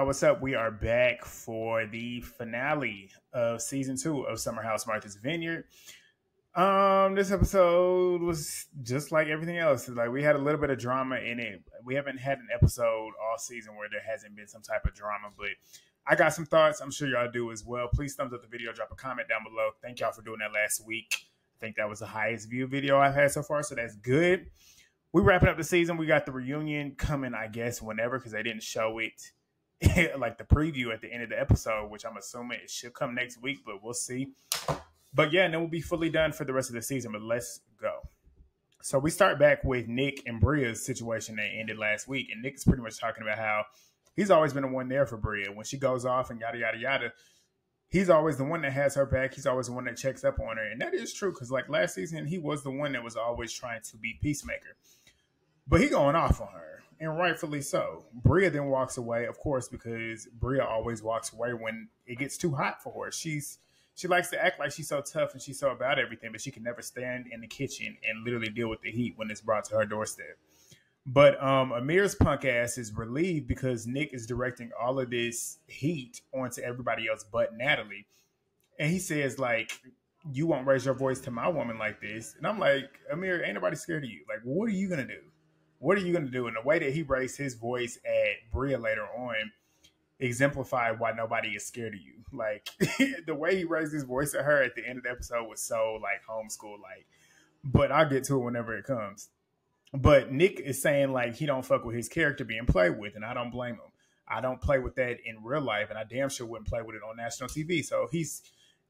what's up? We are back for the finale of season 2 of Summer House Martha's Vineyard. This episode was just like everything else. Like, we had a little bit of drama in it. We haven't had an episode all season where there hasn't been some type of drama, but I got some thoughts. I'm sure y'all do as well. Please thumbs up the video, drop a comment down below. Thank y'all for doing that last week. I think that was the highest view video I've had so far, so that's good. We wrapping up the season. We got the reunion coming, I guess, whenever, because they didn't show it like the preview at the end of the episode, which I'm assuming it should come next week, but we'll see. But yeah, and then we'll be fully done for the rest of the season, but let's go. So we start back with Nick and Bria's situation that ended last week, and Nick is pretty much talking about how he's always been the one there for Bria. When she goes off and yada, yada, yada, he's always the one that has her back. He's always the one that checks up on her, and that is true, because like last season, he was the one that was always trying to be peacemaker. But he going off on her, and rightfully so. Bria then walks away, of course, because Bria always walks away when it gets too hot for her. She likes to act like she's so tough and she's so about everything, but she can never stand in the kitchen and literally deal with the heat when it's brought to her doorstep. But Amir's punk ass is relieved because Nick is directing all of this heat onto everybody else but Natalie. And he says, like, you won't raise your voice to my woman like this. And I'm like, Amir, ain't nobody scared of you. Like, what are you going to do? What are you going to do? And the way that he raised his voice at Bria later on exemplified why nobody is scared of you. Like, the way he raised his voice at her at the end of the episode was so, like, homeschool-like. But I'll get to it whenever it comes. But Nick is saying, like, he don't fuck with his character being played with, and I don't blame him. I don't play with that in real life, and I damn sure wouldn't play with it on national TV. So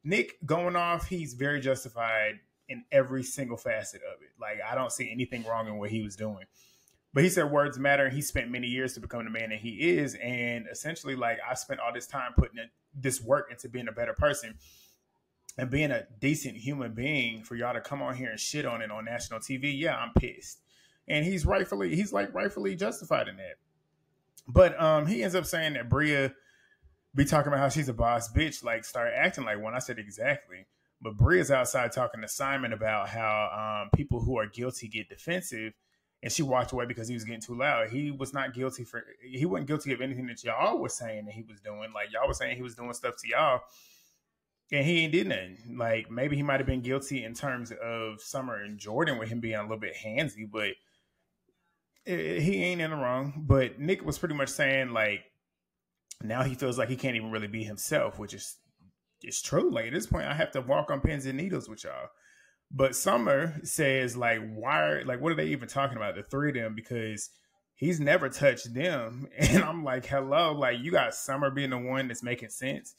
Nick going off, he's very justified in every single facet of it. Like, I don't see anything wrong in what he was doing. But he said words matter, and he spent many years to become the man that he is. And essentially, like, I spent all this time putting this work into being a better person and being a decent human being for y'all to come on here and shit on it on national TV. Yeah, I'm pissed. And he's rightfully justified in that. But he ends up saying that Bria be talking about how she's a boss bitch, like, start acting like one. I said exactly. But Bria's outside talking to Simon about how people who are guilty get defensive. And she walked away because he was getting too loud. He wasn't guilty of anything that y'all was saying that he was doing. Like, y'all was saying he was doing stuff to y'all, and he ain't did nothing. Like, maybe he might have been guilty in terms of Summer and Jordan with him being a little bit handsy, but he ain't in the wrong. But Nick was pretty much saying, like, now he feels like he can't even really be himself, which is true. Like, at this point, I have to walk on pins and needles with y'all. But Summer says, like, what are they even talking about, the three of them? Because he's never touched them. And I'm like, hello, like, you got Summer being the one that's making sense.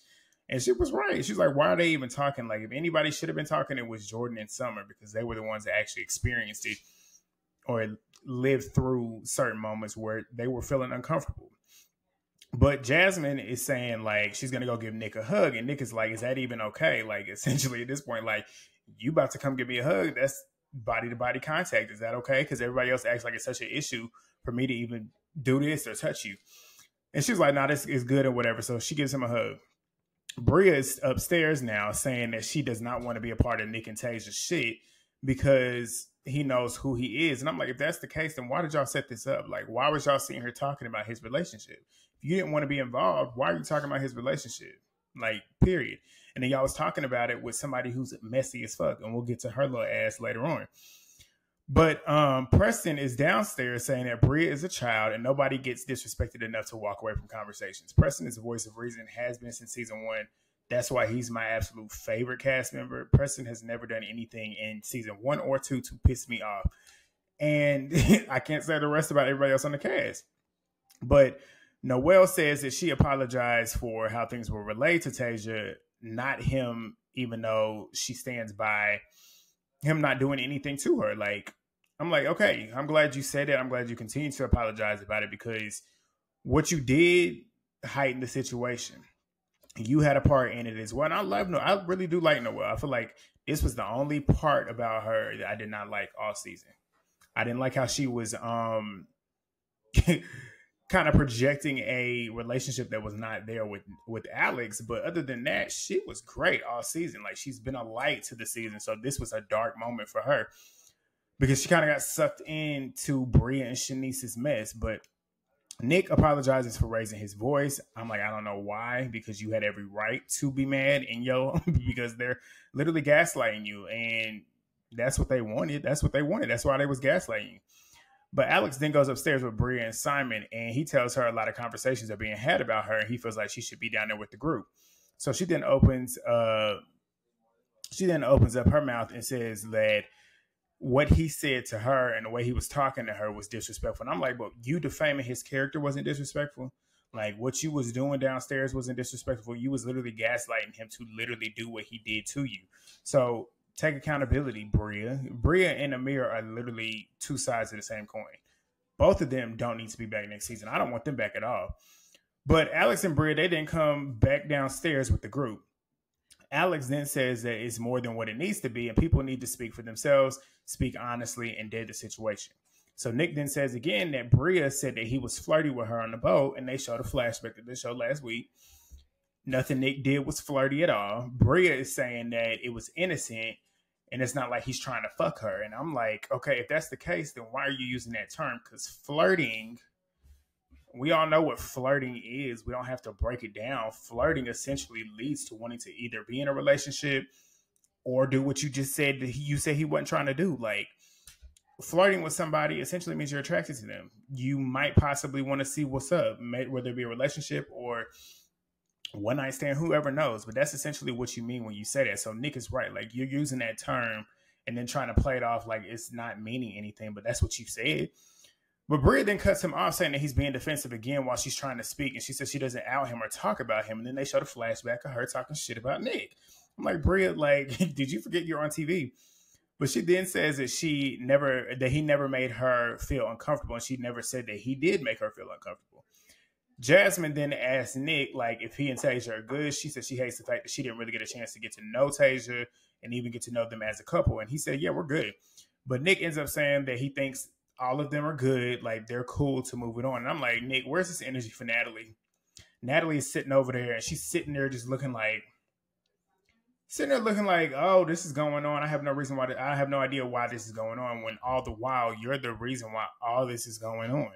And she was right. She's like, why are they even talking? Like, if anybody should have been talking, it was Jordan and Summer, because they were the ones that actually experienced it or lived through certain moments where they were feeling uncomfortable. But Jasmine is saying, like, she's going to go give Nick a hug. And Nick is like, is that even okay? Like, essentially at this point, like, you about to come give me a hug, that's body-to-body contact. Is that okay? Because everybody else acts like it's such an issue for me to even do this or touch you. And she's like, nah, this is good or whatever. So she gives him a hug. Bria is upstairs now saying that she does not want to be a part of Nick and Tasia's shit because he knows who he is. And I'm like, if that's the case, then why did y'all set this up? Like, why was y'all sitting here talking about his relationship? If you didn't want to be involved, why are you talking about his relationship? Like, period. And then y'all was talking about it with somebody who's messy as fuck. And we'll get to her little ass later on. But Preston is downstairs saying that Bria is a child and nobody gets disrespected enough to walk away from conversations. Preston is the voice of reason, has been since season 1. That's why he's my absolute favorite cast member. Preston has never done anything in season 1 or 2 to piss me off. And I can't say the rest about everybody else on the cast. But Noelle says that she apologized for how things were relayed to Tasia, not him, even though she stands by him not doing anything to her. Like, I'm like, okay, I'm glad you said that. I'm glad you continue to apologize about it, because what you did heightened the situation. You had a part in it as well. And I really do like Noelle. I feel like this was the only part about her that I did not like all season. I didn't like how she was kind of projecting a relationship that was not there with Alex. But other than that, she was great all season. Like, she's been a light to the season. So this was a dark moment for her because she kind of got sucked into Bria and Shanice's mess. But Nick apologizes for raising his voice. I'm like, I don't know why, because you had every right to be mad in yo, because they're literally gaslighting you. And that's what they wanted. That's what they wanted. That's why they was gaslighting you. But Alex then goes upstairs with Bria and Simon, and he tells her a lot of conversations are being had about her, and he feels like she should be down there with the group. So she then opens up her mouth and says that what he said to her and the way he was talking to her was disrespectful. And I'm like, but you defaming his character wasn't disrespectful. Like, what you was doing downstairs wasn't disrespectful. You was literally gaslighting him to literally do what he did to you. So take accountability, Bria. Bria and Amir are literally two sides of the same coin. Both of them don't need to be back next season. I don't want them back at all. But Alex and Bria, they didn't come back downstairs with the group. Alex then says that it's more than what it needs to be, and people need to speak for themselves, speak honestly, and dead the situation. So Nick then says again that Bria said that he was flirty with her on the boat, and they showed a flashback that they showed last week. Nothing Nick did was flirty at all. Bria is saying that it was innocent, and it's not like he's trying to fuck her. And I'm like, okay, if that's the case, then why are you using that term? Because flirting, we all know what flirting is. We don't have to break it down. Flirting essentially leads to wanting to either be in a relationship or do what you just said that you said he wasn't trying to do. Like, flirting with somebody essentially means you're attracted to them. You might possibly want to see what's up, whether it be a relationship or one night stand, whoever knows. But that's essentially what you mean when you say that. So Nick is right. Like, you're using that term and then trying to play it off like it's not meaning anything, but that's what you said. But Bria then cuts him off, saying that he's being defensive again while she's trying to speak. And she says she doesn't out him or talk about him. And then they show the flashback of her talking shit about Nick. I'm like, Bria, like, did you forget you're on TV? But she then says that he never made her feel uncomfortable. And she never said that he did make her feel uncomfortable. Jasmine then asked Nick, like, if he and Tasia are good. She said she hates the fact that she didn't really get a chance to get to know Tasia and even get to know them as a couple. And he said, yeah, we're good. But Nick ends up saying that he thinks all of them are good, like they're cool to move it on. And I'm like, Nick, where's this energy for Natalie? Natalie is sitting over there and she's sitting there just looking like, oh, this is going on. I have no idea why this is going on, when all the while you're the reason why all this is going on.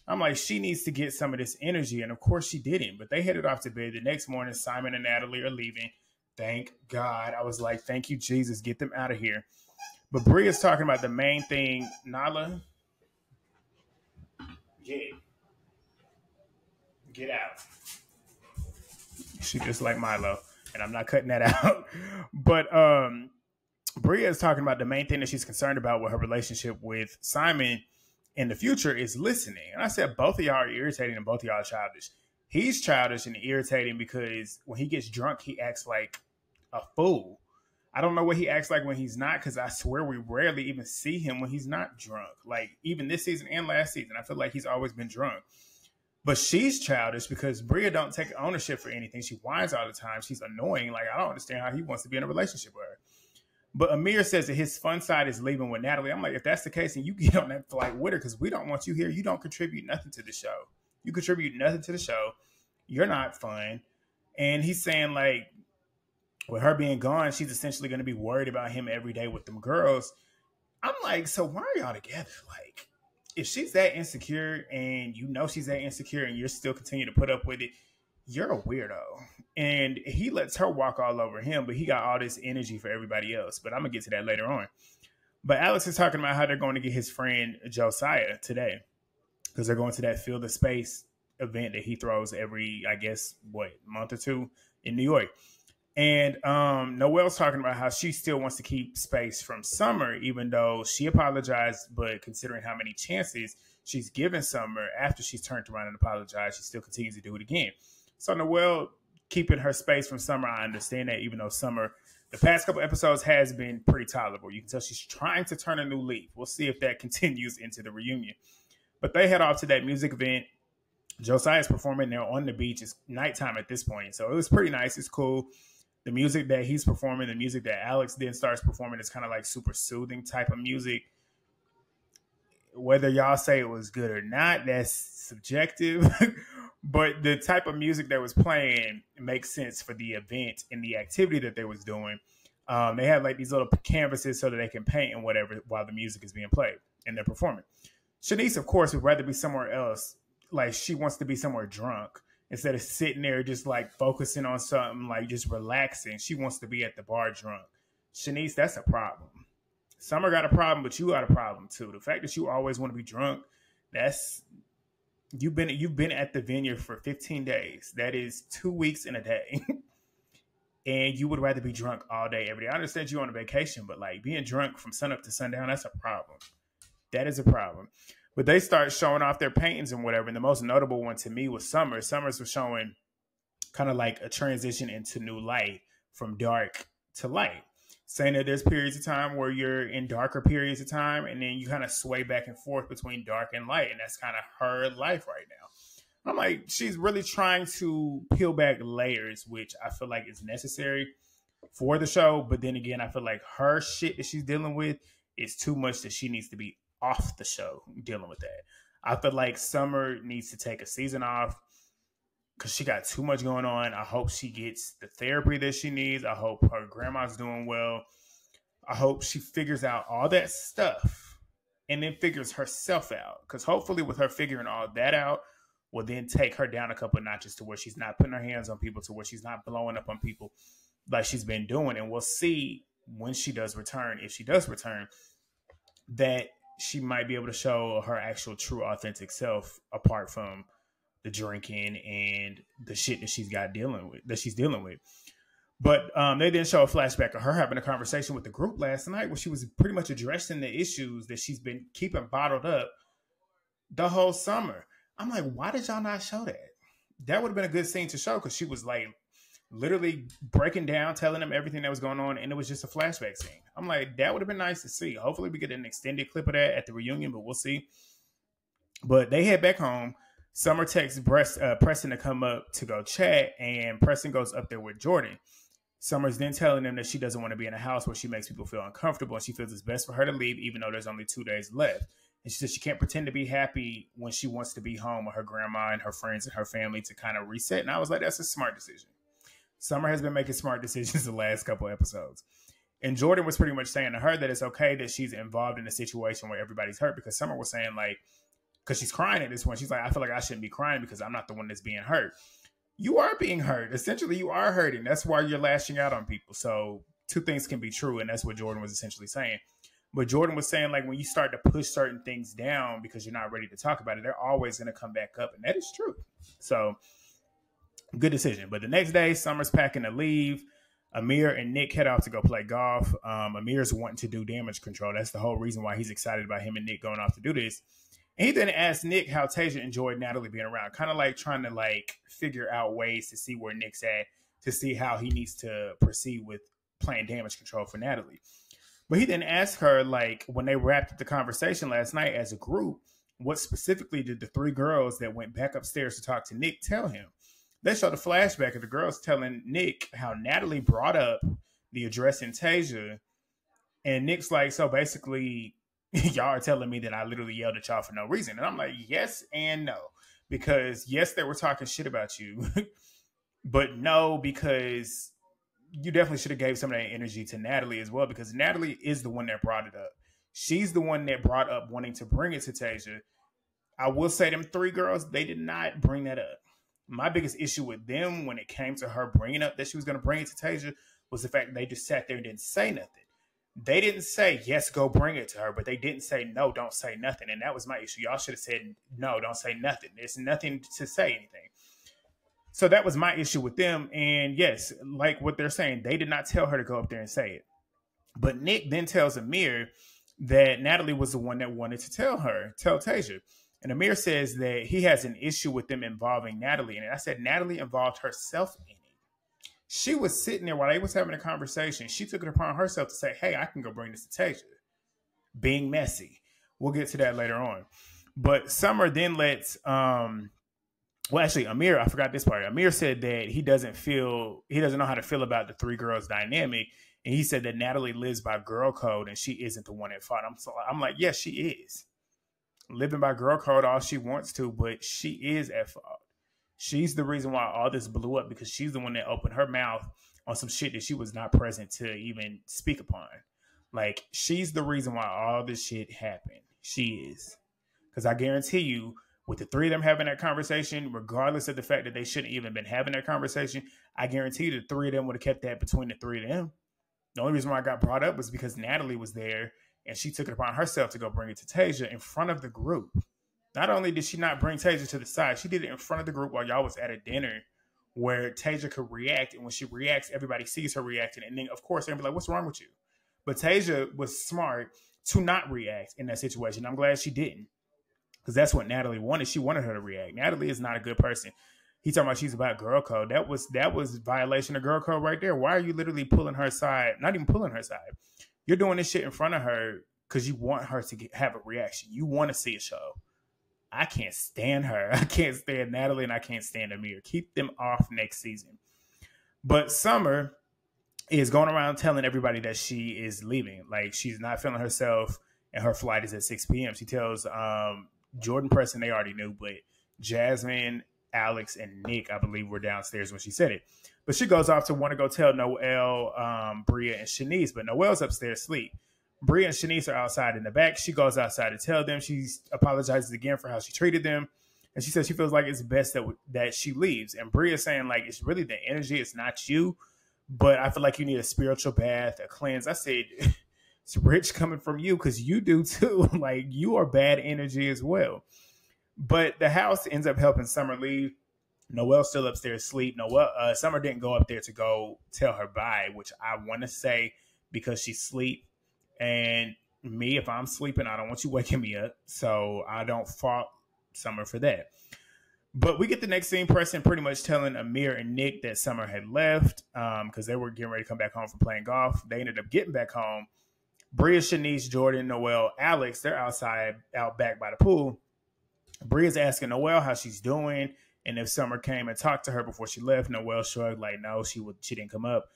I'm like, she needs to get some of this energy. And of course she didn't, but they headed off to bed. The next morning, Simon and Natalie are leaving. Thank God. I was like, thank you, Jesus, get them out of here. But Bria's talking about the main thing. Nala, get out. She just like Milo, and I'm not cutting that out. But Bria is talking about the main thing that she's concerned about with her relationship with Simon in the future is listening. And I said, both of y'all are irritating and both of y'all are childish. He's childish and irritating because when he gets drunk, he acts like a fool. I don't know what he acts like when he's not, because I swear we rarely even see him when he's not drunk. Like, even this season and last season, I feel like he's always been drunk. But she's childish because Bria don't take ownership for anything. She whines all the time. She's annoying. Like, I don't understand how he wants to be in a relationship with her. But Amir says that his fun side is leaving with Natalie. I'm like, if that's the case, then you get on that flight with her, because we don't want you here. You don't contribute nothing to the show. You contribute nothing to the show. You're not fun. And he's saying, like, with her being gone, she's essentially going to be worried about him every day with them girls. I'm like, so why are y'all together? Like, if she's that insecure and you know she's that insecure and you're still continuing to put up with it, you're a weirdo. And he lets her walk all over him, but he got all this energy for everybody else. But I'm going to get to that later on. But Alex is talking about how they're going to get his friend Josiah today, because they're going to that Field of Space event that he throws every, I guess, month or two in New York. And Noelle's talking about how she still wants to keep space from Summer, even though she apologized. But considering how many chances she's given Summer after she's turned around and apologized, she still continues to do it again. So Noelle keeping her space from Summer, I understand that, even though Summer, the past couple episodes, has been pretty tolerable. You can tell she's trying to turn a new leaf. We'll see if that continues into the reunion. But they head off to that music event. Josiah's performing there on the beach. It's nighttime at this point. So it was pretty nice. It's cool. The music that he's performing, the music that Alex then starts performing, is kind of like super soothing type of music. Whether y'all say it was good or not, that's subjective. But the type of music that was playing makes sense for the event and the activity that they was doing. They have like these little canvases so that they can paint and whatever while the music is being played and they're performing. Shanice, of course, would rather be somewhere else like she wants to be somewhere drunk instead of sitting there just like focusing on something, like just relaxing. She wants to be at the bar drunk. Shanice, that's a problem. Summer got a problem, but you got a problem too. The fact that you always want to be drunk, that's you've been at the Vineyard for 15 days. That is 2 weeks in a day. And you would rather be drunk all day, every day. I understand you're on a vacation, but like being drunk from sunup to sundown, that's a problem. That is a problem. But they start showing off their paintings and whatever. And the most notable one to me was Summer. Summer's was showing kind of like a transition into new light from dark to light. Saying that there's periods of time where you're in darker periods of time, and then you kind of sway back and forth between dark and light. And that's kind of her life right now. I'm like, she's really trying to peel back layers, which I feel like is necessary for the show. But then again, I feel like her shit that she's dealing with is too much that she needs to be off the show dealing with that. I feel like Summer needs to take a season off because she got too much going on. I hope she gets the therapy that she needs. I hope her grandma's doing well. I hope she figures out all that stuff and then figures herself out. Because hopefully with her figuring all that out, will then take her down a couple of notches to where she's not putting her hands on people, to where she's not blowing up on people like she's been doing. And we'll see when she does return, if she does return, that she might be able to show her actual true authentic self apart from the drinking and the shit that she's dealing with. But they then show a flashback of her having a conversation with the group last night where she was pretty much addressing the issues that she's been keeping bottled up the whole summer. I'm like, why did y'all not show that? That would have been a good scene to show because she was like literally breaking down, telling them everything that was going on, and it was just a flashback scene. I'm like, that would have been nice to see. Hopefully we get an extended clip of that at the reunion, but we'll see. But they head back home. Summer texts Preston to come up to go chat, and Preston goes up there with Jordan. Summer's then telling them that she doesn't want to be in a house where she makes people feel uncomfortable, and she feels it's best for her to leave even though there's only 2 days left. And she says she can't pretend to be happy when she wants to be home with her grandma and her friends and her family to kind of reset. And I was like, that's a smart decision. Summer has been making smart decisions the last couple episodes. And Jordan was pretty much saying to her that it's okay that she's involved in a situation where everybody's hurt, because Summer was saying like, because she's crying at this point, she's like, I feel like I shouldn't be crying because I'm not the one that's being hurt. You are being hurt. Essentially, you are hurting. That's why you're lashing out on people. So 2 things can be true. And that's what Jordan was essentially saying. But Jordan was saying, like, when you start to push certain things down because you're not ready to talk about it, they're always going to come back up. And that is true. So, good decision. But the next day, Summer's packing to leave. Amir and Nick head off to go play golf. Amir's wanting to do damage control. That's the whole reason why he's excited about him and Nick going off to do this. And he then asked Nick how Tasia enjoyed Natalie being around. Kind of like trying to, like, figure out ways to see where Nick's at, to see how he needs to proceed with playing damage control for Natalie. But he then asked her, like, when they wrapped up the conversation last night as a group, what specifically did the 3 girls that went back upstairs to talk to Nick tell him? They showed a flashback of the girls telling Nick how Natalie brought up the address in Tasia. And Nick's like, so basically, y'all are telling me that I literally yelled at y'all for no reason. And I'm like, yes and no. Because, yes, they were talking shit about you. But no, because you definitely should have gave some of that energy to Natalie as well, because Natalie is the one that brought it up. She's the one that brought up wanting to bring it to Tasia. I will say them 3 girls, they did not bring that up. My biggest issue with them when it came to her bringing up that she was going to bring it to Tasia was the fact that they just sat there and didn't say nothing. They didn't say, yes, go bring it to her, but they didn't say, no, don't say nothing. And that was my issue. Y'all should have said, no, don't say nothing. There's nothing to say anything. So that was my issue with them. And yes, like what they're saying, they did not tell her to go up there and say it. But Nick then tells Amir that Natalie was the one that wanted to tell Tasia. And Amir says that he has an issue with them involving Natalie in it. I said, Natalie involved herself in it. She was sitting there while they was having a conversation. She took it upon herself to say, hey, I can go bring this to Tasia. Being messy. We'll get to that later on. But Summer then lets... Well, actually, Amir, I forgot this part. Amir said that he doesn't know how to feel about the 3 girls dynamic. And he said that Natalie lives by girl code and she isn't the one at fault. I'm like, yes, she is. Living by girl code all she wants to, but she is at fault. She's the reason why all this blew up, because she's the one that opened her mouth on some shit that she was not present to even speak upon. Like, she's the reason why all this shit happened. She is. Because I guarantee you, With the three of them having that conversation, regardless of the fact that they shouldn't even been having that conversation, I guarantee the three of them would have kept that between the three of them. The only reason why I got brought up was because Natalie was there and she took it upon herself to go bring it to Tasia in front of the group. Not only did she not bring Tasia to the side, she did it in front of the group while y'all was at a dinner where Tasia could react. And when she reacts, everybody sees her reacting. And then, of course, they're going to be like, what's wrong with you? But Tasia was smart to not react in that situation. I'm glad she didn't. Because that's what Natalie wanted. She wanted her to react. Natalie is not a good person. He talking about she's about girl code. That was violation of girl code right there. Why are you literally pulling her side? Not even pulling her side. You're doing this shit in front of her because you want her to have a reaction. You want to see a show. I can't stand her. I can't stand Natalie and I can't stand Amir. Keep them off next season. But Summer is going around telling everybody that she is leaving. Like, she's not feeling herself and her flight is at 6 p.m. She tells Jordan Preston, they already knew, but Jasmine, Alex, and Nick, I believe, were downstairs when she said it. But she goes off to want to go tell Noelle, Bria, and Shanice, but Noelle's upstairs asleep. Bria and Shanice are outside in the back. She goes outside to tell them. She apologizes again for how she treated them. And she says she feels like it's best that she leaves. And Bria's saying, like, it's really the energy. It's not you. But I feel like you need a spiritual bath, a cleanse. I said, it's rich coming from you because you do too. Like, you are bad energy as well. But the house ends up helping Summer leave. Noelle's still upstairs asleep. Summer didn't go up there to go tell her bye, which I want to say because she's asleep. And me, if I'm sleeping, I don't want you waking me up. So I don't fault Summer for that. But we get the next scene, Preston pretty much telling Amir and Nick that Summer had left because they were getting ready to come back home from playing golf. They ended up getting back home. Bria, Shanice, Jordan, Noelle, Alex, they're out back by the pool. Bria's asking Noelle how she's doing and if Summer came and talked to her before she left. Noelle shrugged like, no, she didn't come up.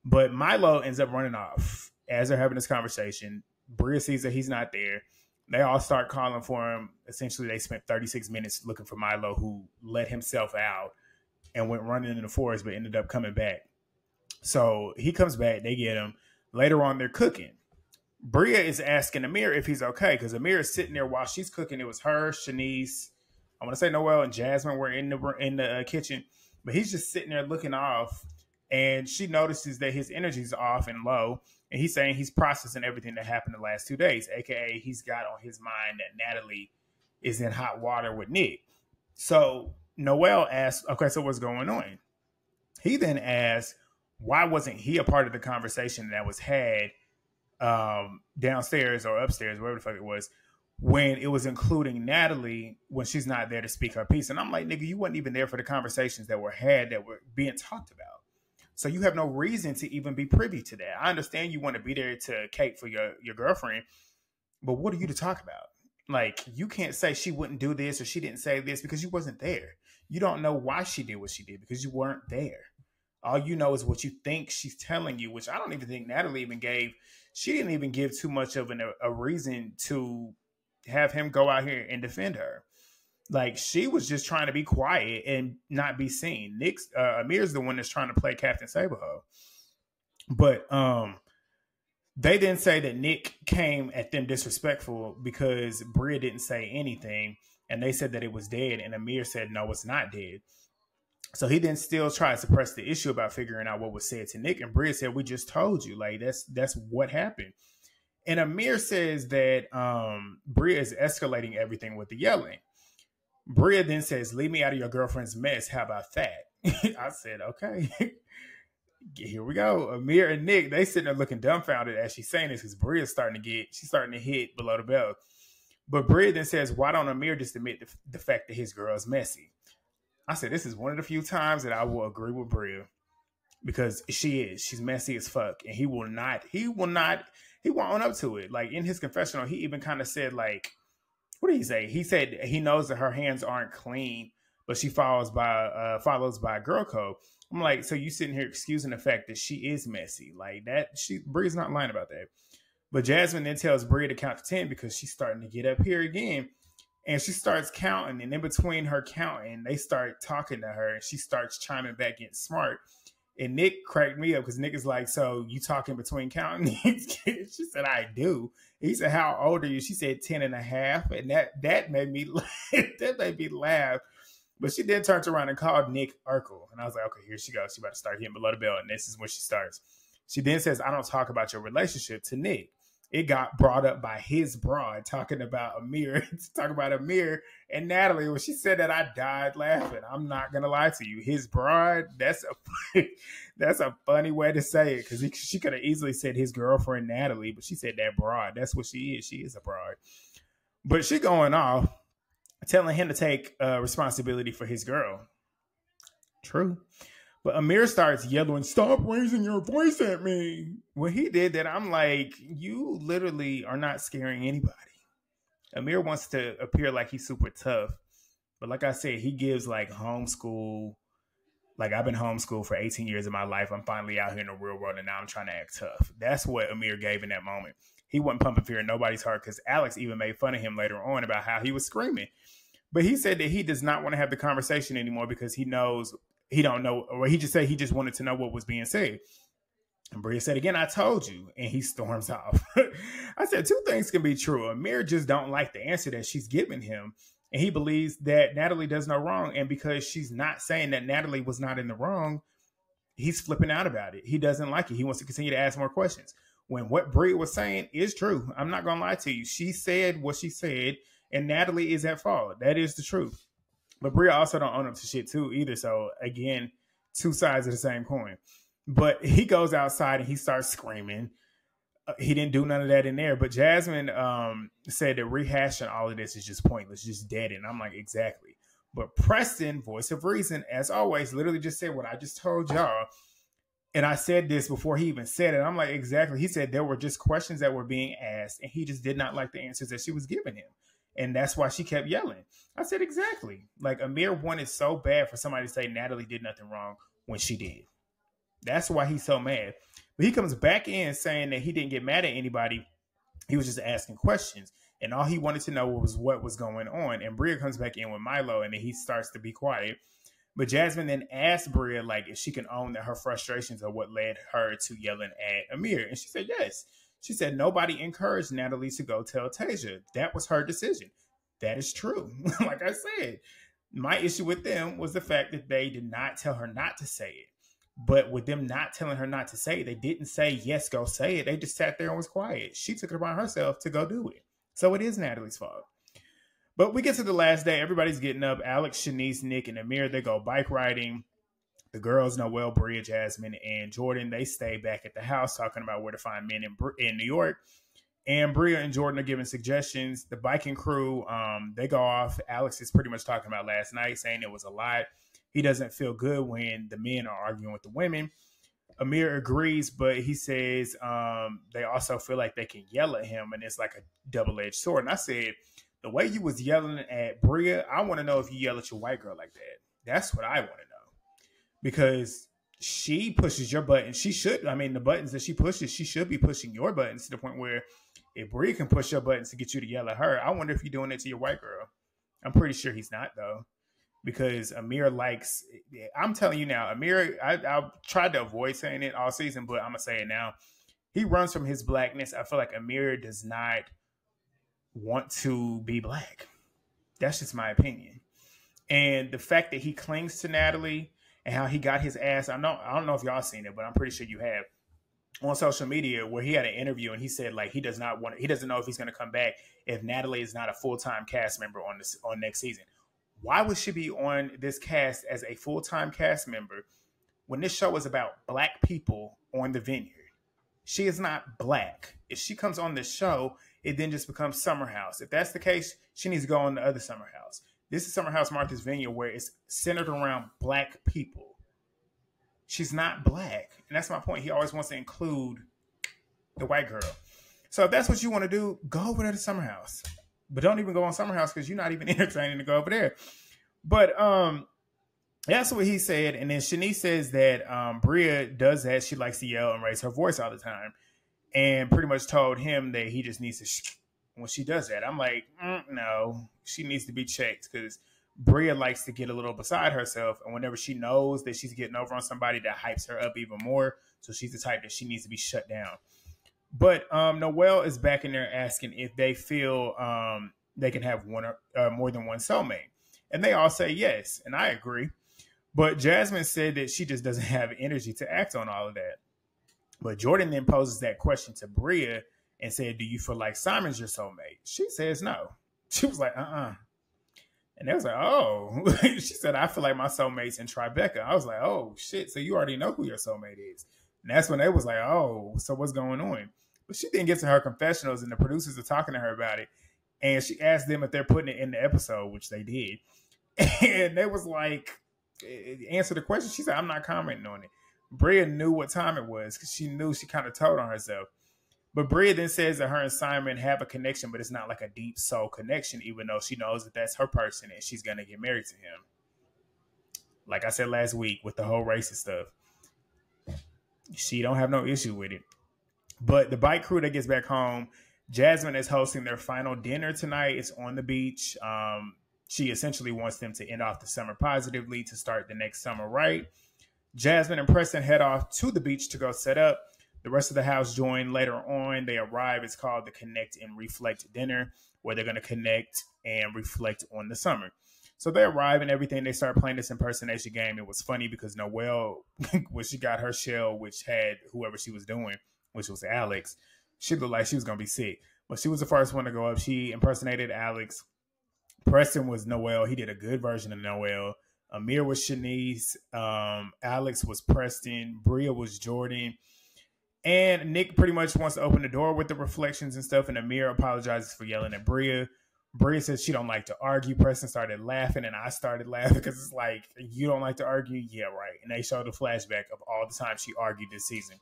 But Milo ends up running off as they're having this conversation. Bria sees that he's not there. They all start calling for him. Essentially, they spent 36 minutes looking for Milo, who let himself out and went running in the forest, but ended up coming back. So he comes back. They get him. Later on, they're cooking. Bria is asking Amir if he's okay because Amir is sitting there while she's cooking. It was her, Shanice, I want to say Noelle and Jasmine were in the kitchen, but he's just sitting there looking off, and she notices that his energy's off and low. And he's saying he's processing everything that happened the last 2 days, a.k.a. he's got on his mind that Natalie is in hot water with Nick. So Noelle asks, okay, so what's going on? He then asks, why wasn't he a part of the conversation that was had downstairs or upstairs, wherever the fuck it was, when it was including Natalie when she's not there to speak her piece? And I'm like, nigga, you weren't even there for the conversations that were had that were being talked about. So you have no reason to even be privy to that. I understand you want to be there to cape for your girlfriend, but what are you to talk about? Like, you can't say she wouldn't do this or she didn't say this because you wasn't there. You don't know why she did what she did because you weren't there. All you know is what you think she's telling you, which I don't even think Natalie even gave. She didn't even give too much of a reason to have him go out here and defend her. Like, she was just trying to be quiet and not be seen. Amir's the one that's trying to play Captain Saberho. But they didn't say that Nick came at them disrespectful because Bria didn't say anything. And they said that it was dead. And Amir said, no, it's not dead. So he then still tried to press the issue about figuring out what was said to Nick. And Bria said, we just told you. Like, that's what happened. And Amir says that Bria is escalating everything with the yelling. Bria then says, leave me out of your girlfriend's mess. How about that? I said, okay. Here we go. Amir and Nick, they sitting there looking dumbfounded as she's saying this because Bria's starting to hit below the belt. But Bria then says, why don't Amir just admit the fact that his girl is messy? I said, this is one of the few times that I will agree with Bria because she's messy as fuck. And he won't own up to it. Like, in his confessional, he even kind of said, like, what did he say? He said he knows that her hands aren't clean, but she follows by girl code. I'm like, so you sitting here excusing the fact that she is messy like that? Bria's not lying about that. But Jasmine then tells Bria to count to 10 because she's starting to get up here again, and she starts counting. And in between her counting, they start talking to her, and she starts chiming back, getting smart. And Nick cracked me up because Nick is like, so you talking between counting? She said, I do. He said, how old are you? She said 10 and a half. And that made me laugh. But she then turned around and called Nick Urkel. And I was like, okay, here she goes. She about to start hitting below the belt. And this is where she starts. She then says, I don't talk about your relationship to Nick. It got brought up by his broad talking about Amir and Natalie. When she said that, I died laughing. I'm not going to lie to you. His broad, that's a funny way to say it, because she could have easily said his girlfriend, Natalie, but she said that broad. That's what she is. She is a broad. But she going off, telling him to take responsibility for his girl. True. But Amir starts yelling, stop raising your voice at me. When he did that, I'm like, you literally are not scaring anybody. Amir wants to appear like he's super tough. But like I said, he gives like homeschool. Like, I've been homeschooled for 18 years of my life. I'm finally out here in the real world, and now I'm trying to act tough. That's what Amir gave in that moment. He wasn't pumping fear in nobody's heart, because Alex even made fun of him later on about how he was screaming. But he said that he does not want to have the conversation anymore because he knows he don't know, or he just said he just wanted to know what was being said. And Bria said, again, I told you. And he storms off. I said, two things can be true. Amir just don't like the answer that she's giving him. And he believes that Natalie does no wrong. And because she's not saying that Natalie was not in the wrong, he's flipping out about it. He doesn't like it. He wants to continue to ask more questions. When what Bria was saying is true, I'm not going to lie to you. She said what she said, and Natalie is at fault. That is the truth. But Bria also don't own up to shit too either. So again, two sides of the same coin. But he goes outside and he starts screaming. He didn't do none of that in there. But Jasmine said that rehashing all of this is just pointless, just dead. And I'm like, exactly. But Preston, voice of reason, as always, literally just said what I just told y'all. And I said this before he even said it. I'm like, exactly. He said there were just questions that were being asked, and he just did not like the answers that she was giving him. And that's why she kept yelling. I said, exactly. Like, Amir wanted so bad for somebody to say Natalie did nothing wrong when she did. That's why he's so mad. But he comes back in saying that he didn't get mad at anybody. He was just asking questions. And all he wanted to know was what was going on. And Bria comes back in with Milo, and then he starts to be quiet. But Jasmine then asked Bria, like, if she can own that her frustrations are what led her to yelling at Amir. And she said, yes. She said, nobody encouraged Natalie to go tell Tasia. That was her decision. That is true. Like I said, my issue with them was the fact that they did not tell her not to say it. But with them not telling her not to say it, they didn't say, yes, go say it. They just sat there and was quiet. She took it upon herself to go do it. So it is Natalie's fault. But we get to the last day. Everybody's getting up. Alex, Shanice, Nick, and Amir, they go bike riding. The girls, Noelle, Bria, Jasmine, and Jordan, they stay back at the house talking about where to find men in New York. And Bria and Jordan are giving suggestions. The biking crew, they go off. Alex is pretty much talking about last night, saying it was a lot. He doesn't feel good when the men are arguing with the women. Amir agrees, but he says they also feel like they can yell at him, and it's like a double-edged sword. And I said, the way you was yelling at Bria, I want to know if you yell at your white girl like that. That's what I want to know. Because she pushes your button. She should. I mean, the buttons that she pushes, she should be pushing your buttons to the point where if Bria can push your buttons to get you to yell at her, I wonder if you're doing it to your white girl. I'm pretty sure he's not, though. Because Amir likes, I'm telling you now, Amir, I tried to avoid saying it all season, but I'm going to say it now. He runs from his blackness. I feel like Amir does not want to be black. That's just my opinion. And the fact that he clings to Natalie and how he got his ass, I don't know if y'all seen it, but I'm pretty sure you have, on social media, where he had an interview and he said like he doesn't know if he's going to come back if Natalie is not a full-time cast member on next season. Why would she be on this cast as a full-time cast member when this show is about black people on the Vineyard? She is not black. If she comes on this show, it then just becomes Summer House. If that's the case, she needs to go on the other Summer House. This is Summer House Martha's Vineyard, where it's centered around black people. She's not black. And that's my point. He always wants to include the white girl. So if that's what you want to do, go over there to Summer House. But don't even go on Summer House because you're not even entertaining to go over there. But that's what he said. And then Shanice says that Bria does that. She likes to yell and raise her voice all the time. And pretty much told him that he just needs to when she does that. I'm like, no, she needs to be checked because Bria likes to get a little beside herself, and whenever she knows that she's getting over on somebody, that hypes her up even more. So she's the type that she needs to be shut down. But Noelle is back in there asking if they feel they can have one or more than one soulmate, and they all say yes, and I agree. But Jasmine said that she just doesn't have energy to act on all of that. But Jordan then poses that question to Bria and said, "Do you feel like Simon's your soulmate?" She says no. She was like, And they was like, "Oh." She said, "I feel like my soulmate's in Tribeca." I was like, "Oh, shit. So you already know who your soulmate is." And that's when they was like, "Oh, so what's going on?" But she didn't get to her confessionals, and the producers are talking to her about it. And she asked them if they're putting it in the episode, which they did. And they was like, answer the question. She said, "I'm not commenting on it." Bria knew what time it was because she knew she kind of told on herself. But Bria then says that her and Simon have a connection, but it's not like a deep soul connection, even though she knows that that's her person and she's going to get married to him. Like I said last week with the whole racist stuff, she don't have no issue with it. But the bike crew that gets back home, Jasmine is hosting their final dinner tonight. It's on the beach. She essentially wants them to end off the summer positively to start the next summer right. Jasmine and Preston head off to the beach to go set up. The rest of the house join later on. They arrive. It's called the Connect and Reflect dinner, where they're going to connect and reflect on the summer. So they arrive and everything. They start playing this impersonation game. It was funny because Noelle, when she got her shell, which had whoever she was doing, which was Alex, she looked like she was going to be sick. But she was the first one to go up. She impersonated Alex. Preston was Noelle. He did a good version of Noelle. Amir was Shanice. Alex was Preston. Bria was Jordan. And Nick pretty much wants to open the door with the reflections and stuff. And Amir apologizes for yelling at Bria. Bria says she don't like to argue. Preston started laughing, and I started laughing because it's like, you don't like to argue? Yeah, right. And they showed a flashback of all the time she argued this season.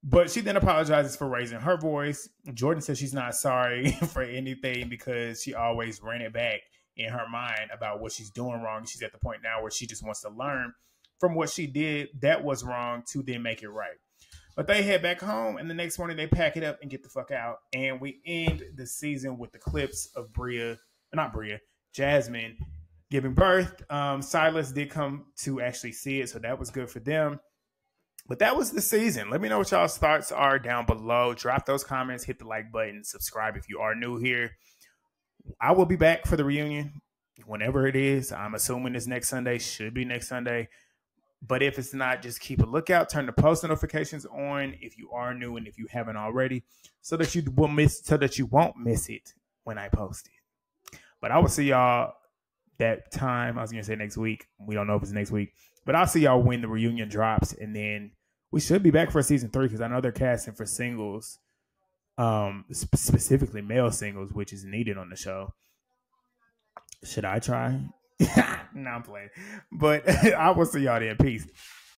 But she then apologizes for raising her voice. Jordan says she's not sorry for anything because she always ran it back in her mind about what she's doing wrong. She's at the point now where she just wants to learn from what she did that was wrong to then make it right. But they head back home, and the next morning they pack it up and get the fuck out. And we end the season with the clips of Jasmine giving birth. Silas did come to actually see it, so that was good for them. But that was the season. Let me know what y'all's thoughts are down below. Drop those comments, hit the like button, subscribe if you are new here. I will be back for the reunion whenever it is. I'm assuming it's next Sunday, should be next Sunday. But if it's not, just keep a lookout. Turn the post notifications on if you are new and if you haven't already, so that you won't miss it when I post it. But I will see y'all that time. I was gonna say next week. We don't know if it's next week, but I'll see y'all when the reunion drops, and then we should be back for season 3 because I know they're casting for singles, specifically male singles, which is needed on the show. Should I try? No, I'm playing. But I will see y'all then. Peace.